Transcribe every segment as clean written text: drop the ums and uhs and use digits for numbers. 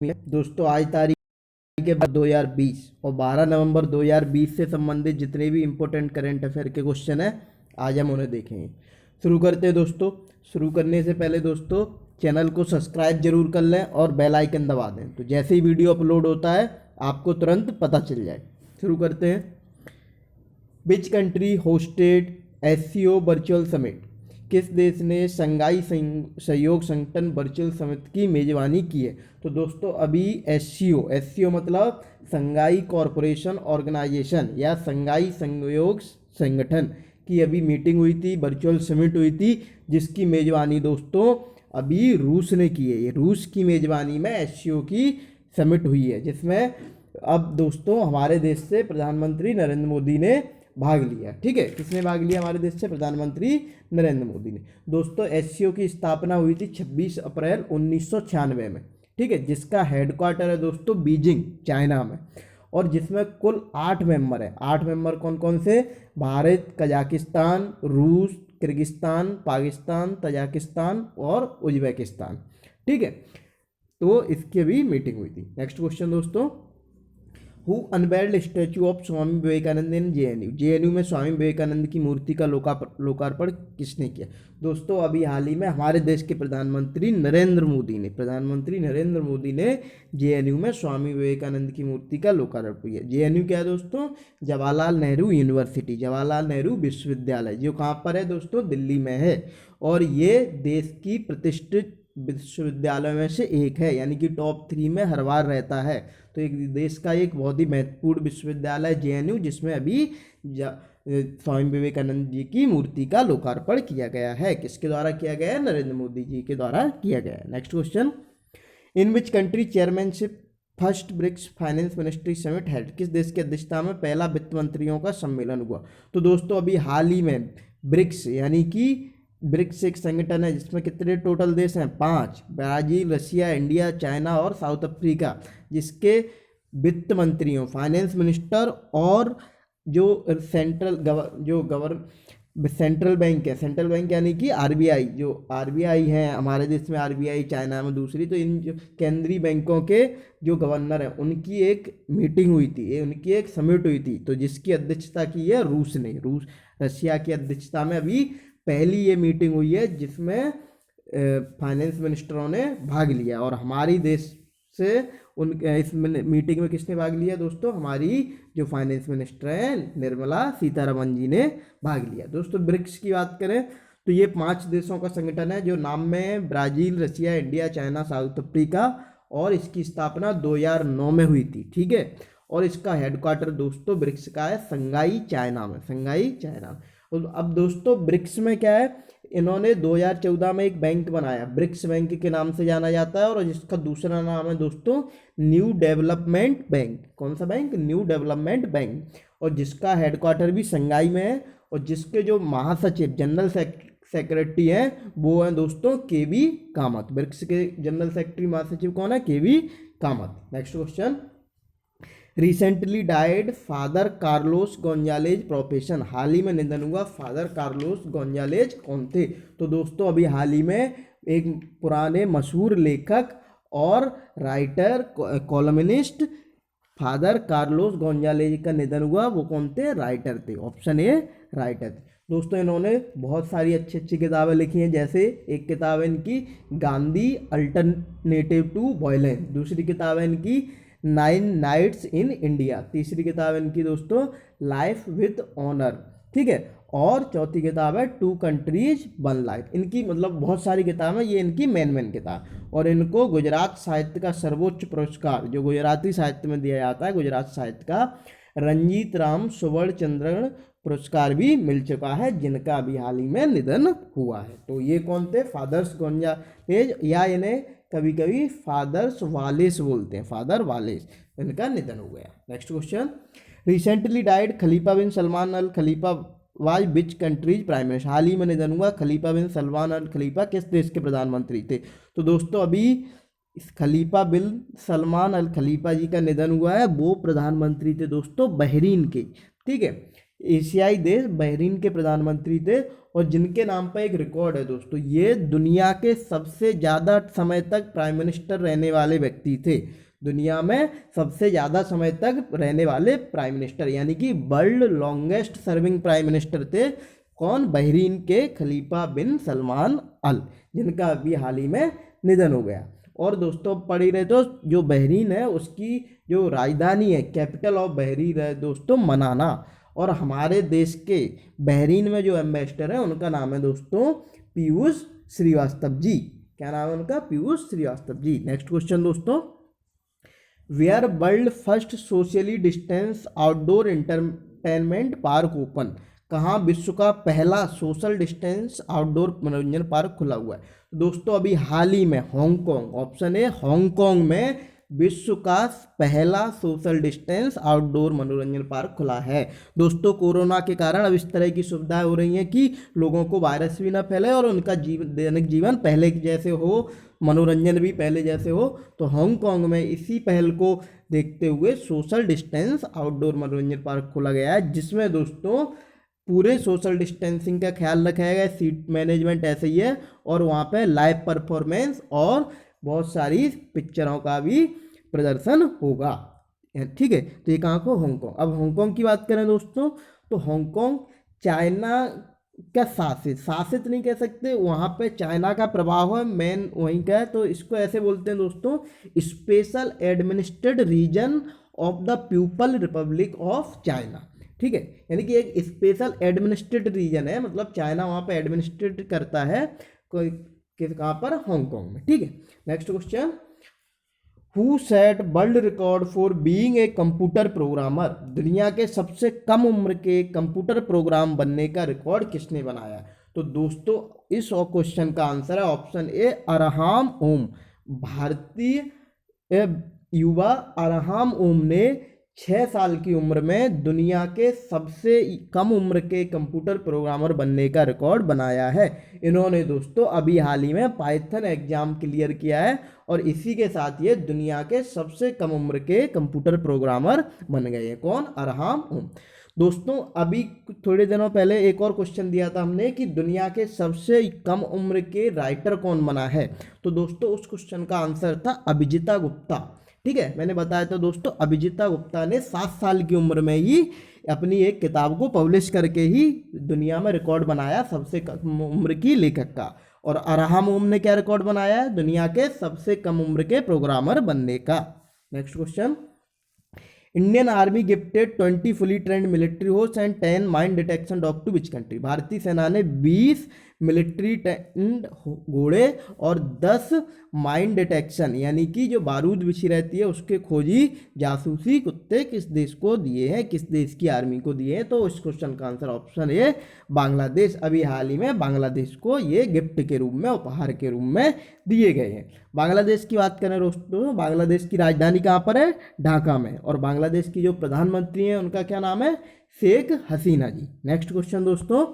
दोस्तों आज तारीख के बाद 2020 और 12 नवंबर 2020 से संबंधित जितने भी इम्पोर्टेंट करंट अफेयर के क्वेश्चन हैं आज हम उन्हें देखेंगे। शुरू करते हैं दोस्तों। शुरू करने से पहले दोस्तों चैनल को सब्सक्राइब जरूर कर लें और बेल आइकन दबा दें, तो जैसे ही वीडियो अपलोड होता है आपको तुरंत पता चल जाए। शुरू करते हैं। Which country hosted SCO virtual summit? किस देश ने शंघाई सहयोग संगठन वर्चुअल समिट की मेजबानी की है? तो दोस्तों अभी एससीओ मतलब शंघाई कॉरपोरेशन ऑर्गेनाइजेशन या शंघाई सहयोग संगठन की अभी मीटिंग हुई थी, वर्चुअल समिट हुई थी, जिसकी मेजबानी दोस्तों अभी रूस ने की है। ये रूस की मेजबानी में एससीओ की समिट हुई है, जिसमें अब दोस्तों हमारे देश से प्रधानमंत्री नरेंद्र मोदी ने भाग लिया। ठीक है, किसने भाग लिया? हमारे देश से प्रधानमंत्री नरेंद्र मोदी ने। दोस्तों एससीओ की स्थापना हुई थी 26 अप्रैल 1996 में। ठीक है, जिसका हेडक्वार्टर है दोस्तों बीजिंग, चाइना में, और जिसमें कुल 8 मेंबर हैं। 8 मेंबर कौन कौन से? भारत, कजाकिस्तान, रूस, किर्गिस्तान, पाकिस्तान, तजाकिस्तान और उज्बेकिस्तान। ठीक है, तो इसकी भी मीटिंग हुई थी। नेक्स्ट क्वेश्चन दोस्तों, who unveiled statue of Swami Vivekananda in JNU? JNU में स्वामी विवेकानंद की मूर्ति का लोकार्पण किसने किया? दोस्तों अभी हाल ही में हमारे देश के प्रधानमंत्री नरेंद्र मोदी ने जेएनयू में स्वामी विवेकानंद की मूर्ति का लोकार्पण किया। जेएनयू क्या है दोस्तों? जवाहरलाल नेहरू यूनिवर्सिटी, जवाहरलाल नेहरू विश्वविद्यालय, जो कहाँ पर है दोस्तों? दिल्ली में है। और ये देश की प्रतिष्ठित विश्वविद्यालय में से एक है, यानी कि टॉप 3 में हर बार रहता है। तो एक देश का एक बहुत ही महत्वपूर्ण विश्वविद्यालय जेएनयू, जिसमें अभी स्वामी विवेकानंद जी की मूर्ति का लोकार्पण किया गया है। किसके द्वारा किया गया है? नरेंद्र मोदी जी के द्वारा किया गया है। Next question, in which country chairmanship first BRICS finance ministry summit held? किस देश की अध्यक्षता में पहला वित्त मंत्रियों का सम्मेलन हुआ? तो दोस्तों अभी हाल ही में ब्रिक्स, यानी कि ब्रिक्स एक संगठन है जिसमें कितने टोटल देश हैं? 5, ब्राजील, रशिया, इंडिया, चाइना और साउथ अफ्रीका, जिसके वित्त मंत्रियों, फाइनेंस मिनिस्टर और जो सेंट्रल बैंक है, सेंट्रल बैंक यानी कि आरबीआई, जो आरबीआई है हमारे देश में, आरबीआई चाइना में दूसरी, तो इन जो केंद्रीय बैंकों के जो गवर्नर हैं उनकी एक मीटिंग हुई थी, उनकी एक समिट हुई थी, तो जिसकी अध्यक्षता की है रूस ने। रशिया की अध्यक्षता में अभी पहली ये मीटिंग हुई है जिसमें फाइनेंस मिनिस्टरों ने भाग लिया। और हमारी देश से इस मीटिंग में किसने भाग लिया दोस्तों? हमारी जो फाइनेंस मिनिस्टर हैं निर्मला सीतारमण जी ने भाग लिया। दोस्तों ब्रिक्स की बात करें तो ये 5 देशों का संगठन है, जो नाम में Brazil, Russia, India, China, south Africa, और इसकी स्थापना 2009 में हुई थी। ठीक है, और इसका हेडक्वार्टर दोस्तों ब्रिक्स का है शंघाई, चाइना में, शंघाई, चाइना। अब दोस्तों ब्रिक्स में क्या है, इन्होंने 2014 में एक बैंक बनाया, ब्रिक्स बैंक के नाम से जाना जाता है, और जिसका दूसरा नाम है दोस्तों न्यू डेवलपमेंट बैंक। कौन सा बैंक? न्यू डेवलपमेंट बैंक, और जिसका हेडक्वार्टर भी शंघाई में है, और जिसके जो महासचिव, जनरल सेक्रेटरी हैं वो हैं दोस्तों केवी कामत। ब्रिक्स के जनरल सेक्रेटरी, महासचिव कौन है? K V Kamath. Next question, recently died father Carlos Gonzalez profession? हाल ही में निधन हुआ फादर कार्लोस गोंजालेज कौन थे? तो दोस्तों अभी हाल ही में एक पुराने मशहूर लेखक और राइटर, कॉलमिनिस्ट फादर कार्लोस गोंजालेज का निधन हुआ। वो कौन थे? राइटर थे। ऑप्शन ए राइटर थे। दोस्तों इन्होंने बहुत सारी अच्छी अच्छी किताबें लिखी हैं, जैसे एक किताब है इनकी गांधी अल्टरनेटिव टू वायलेंस, दूसरी किताब है इनकी 9 नाइट्स इन इंडिया, तीसरी किताब है इनकी दोस्तों लाइफ विथ ऑनर। ठीक है, और चौथी किताब है 2 कंट्रीज 1 लाइफ। इनकी मतलब बहुत सारी किताबें, ये इनकी मेन किताब। और इनको गुजरात साहित्य का सर्वोच्च पुरस्कार, जो गुजराती साहित्य में दिया जाता है, गुजरात साहित्य का रंजीत राम सुवर्ण चंद्रन पुरस्कार भी मिल चुका है, जिनका अभी हाल ही में निधन हुआ है। तो ये कौन थे? फादर्स गोंजालेज, या इन्हें कभी कभी फादर्स वालेस बोलते हैं, फादर वालेस, इनका निधन हो गया। Next question, recently died Khalifa bin Salman Al Khalifa was which country's prime minister? हाल ही में निधन हुआ खलीफा बिन सलमान अल खलीफा किस देश के प्रधानमंत्री थे? तो दोस्तों अभी इस खलीफा बिन सलमान अल खलीफा जी का निधन हुआ है, वो प्रधानमंत्री थे दोस्तों बहरीन के। ठीक है, एशियाई देश बहरीन के प्रधानमंत्री थे, और जिनके नाम पर एक रिकॉर्ड है दोस्तों, ये दुनिया के सबसे ज़्यादा समय तक प्राइम मिनिस्टर रहने वाले व्यक्ति थे। दुनिया में सबसे ज़्यादा समय तक रहने वाले प्राइम मिनिस्टर, यानी कि world longest serving prime minister थे। कौन? बहरीन के खलीफा बिन सलमान अल, जिनका अभी हाल ही में निधन हो गया। और दोस्तों पढ़ ही रहे तो जो बहरीन है उसकी जो राजधानी है, कैपिटल ऑफ बहरीन है दोस्तों मनाना। और हमारे देश के बहरीन में जो एम्बेसडर है उनका नाम है दोस्तों पीयूष श्रीवास्तव जी। क्या नाम है उनका? पीयूष श्रीवास्तव जी। नेक्स्ट क्वेश्चन दोस्तों, where world first socially distance outdoor entertainment park open? कहाँ विश्व का पहला सोशल डिस्टेंस आउटडोर मनोरंजन पार्क खुला हुआ है? दोस्तों अभी हाल ही में हांगकांग, ऑप्शन ए हांगकांग में विश्व का पहला सोशल डिस्टेंस आउटडोर मनोरंजन पार्क खुला है। दोस्तों कोरोना के कारण अब इस तरह की सुविधाएं हो रही हैं कि लोगों को वायरस भी ना फैले और उनका दैनिक जीवन पहले जैसे हो, मनोरंजन भी पहले जैसे हो। तो हांगकांग में इसी पहल को देखते हुए सोशल डिस्टेंस आउटडोर मनोरंजन पार्क खोला गया है, जिसमें दोस्तों पूरे सोशल डिस्टेंसिंग का ख्याल रखा गया है, सीट मैनेजमेंट ऐसे ही है, और वहाँ पे लाइव परफॉर्मेंस और बहुत सारी पिक्चरों का भी प्रदर्शन होगा। ठीक है, तो ये कहाँ को? हांगकांग। अब हांगकांग की बात करें दोस्तों, तो हांगकांग चाइना का शासित नहीं कह सकते, वहाँ पे चाइना का प्रभाव है मेन वहीं का है, तो इसको ऐसे बोलते हैं दोस्तों special administered region of the People Republic of China. ठीक है, यानी कि एक स्पेशल एडमिनिस्ट्रेट रीजन है, मतलब चाइना वहाँ पे एडमिनिस्ट्रेट करता है कोई कहाँ पर? हांगकांग में। ठीक है, next question, who set world record for being a computer programmer? दुनिया के सबसे कम उम्र के कंप्यूटर प्रोग्राम बनने का रिकॉर्ड किसने बनाया? तो दोस्तों इस क्वेश्चन का आंसर है ऑप्शन ए अरहाम ओम। भारतीय युवा अरहाम ओम ने 6 साल की उम्र में दुनिया के सबसे कम उम्र के कंप्यूटर प्रोग्रामर बनने का रिकॉर्ड बनाया है। इन्होंने दोस्तों अभी हाल ही में पाइथन एग्जाम क्लियर किया है, और इसी के साथ ये दुनिया के सबसे कम उम्र के कंप्यूटर प्रोग्रामर बन गए हैं। कौन? अरहाम ओम। दोस्तों अभी थोड़े दिनों पहले एक और क्वेश्चन दिया था हमने कि दुनिया के सबसे कम उम्र के राइटर कौन बना है? तो दोस्तों उस क्वेश्चन का आंसर था अभिजिता गुप्ता। ठीक है, मैंने बताया था दोस्तों अभिजिता गुप्ता ने 7 साल की उम्र में ही अपनी एक किताब को पब्लिश करके ही दुनिया में रिकॉर्ड बनाया सबसे कम उम्र की लेखक का। और अरहाम ओम ने क्या रिकॉर्ड बनाया है? दुनिया के सबसे कम उम्र के प्रोग्रामर बनने का। Next question, Indian Army gifted 20 fully trained military horse and 10 mine detection dog to which country? भारतीय सेना ने 20 मिलिट्री ट्रेंड घोड़े और 10 माइन डिटेक्शन यानी कि जो बारूद बिछी रहती है उसके खोजी जासूसी कुत्ते किस देश को दिए हैं? किस देश की आर्मी को दिए हैं? तो इस क्वेश्चन का आंसर ऑप्शन ए बांग्लादेश। अभी हाल ही में बांग्लादेश को ये गिफ्ट के रूप में, उपहार के रूप में दिए गए हैं। बांग्लादेश की बात करें दोस्तों, बांग्लादेश की राजधानी कहाँ पर है? ढाका में। और बांग्लादेश की जो प्रधानमंत्री हैं उनका क्या नाम है? शेख हसीना जी। नेक्स्ट क्वेश्चन दोस्तों,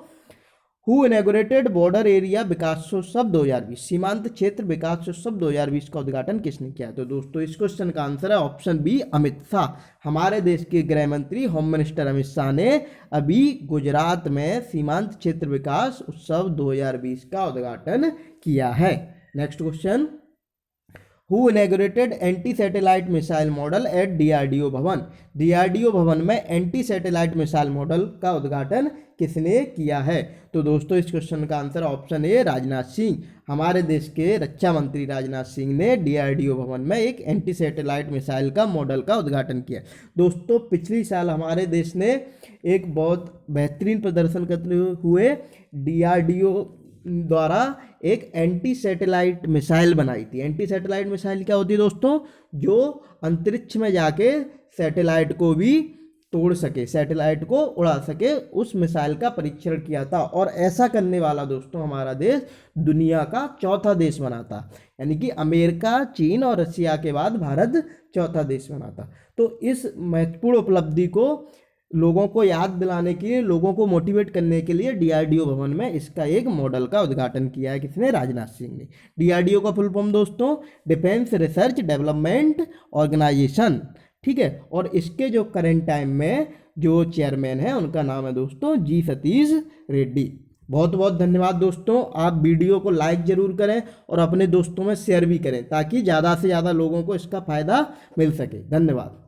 हु इनॉग्रेटेड बॉर्डर एरिया विकासोत्सव 2020? सीमांत क्षेत्र विकासोत्सव 2020 का उद्घाटन किसने किया? तो दोस्तों इस क्वेश्चन का आंसर है ऑप्शन बी अमित शाह। हमारे देश के गृह मंत्री होम मिनिस्टर अमित शाह ने अभी गुजरात में सीमांत क्षेत्र विकास उत्सव 2020 का उद्घाटन किया है। Next question, who inaugurated anti satellite missile model at DRDO Bhawan? DRDO Bhawan में एंटी सैटेलाइट मिसाइल मॉडल का उद्घाटन किसने किया है? तो दोस्तों इस क्वेश्चन का answer option A Rajnath Singh. हमारे देश के रक्षा मंत्री राजनाथ सिंह ने डीआरडीओ भवन में एक एंटी सैटेलाइट मिसाइल का मॉडल का उद्घाटन किया। दोस्तों पिछली साल हमारे देश ने एक बहुत बेहतरीन प्रदर्शन करते हुए डीआरडीओ द्वारा एक एंटी सैटेलाइट मिसाइल बनाई थी। एंटी सैटेलाइट मिसाइल क्या होती है दोस्तों? जो अंतरिक्ष में जाके सैटेलाइट को भी तोड़ सके, सैटेलाइट को उड़ा सके, उस मिसाइल का परीक्षण किया था। और ऐसा करने वाला दोस्तों हमारा देश दुनिया का चौथा देश बना था, यानी कि अमेरिका, चीन और रशिया के बाद भारत चौथा देश बना था। तो इस महत्वपूर्ण उपलब्धि को लोगों को याद दिलाने के लिए, लोगों को मोटिवेट करने के लिए डीआरडीओ भवन में इसका एक मॉडल का उद्घाटन किया है। किसने? राजनाथ सिंह ने। डीआरडीओ का फुल फॉर्म दोस्तों डिफेंस रिसर्च डेवलपमेंट ऑर्गेनाइजेशन। ठीक है, और इसके जो करंट टाइम में जो चेयरमैन है उनका नाम है दोस्तों जी सतीश रेड्डी। बहुत बहुत धन्यवाद दोस्तों। आप वीडियो को लाइक ज़रूर करें और अपने दोस्तों में शेयर भी करें ताकि ज़्यादा से ज़्यादा लोगों को इसका फ़ायदा मिल सके। धन्यवाद।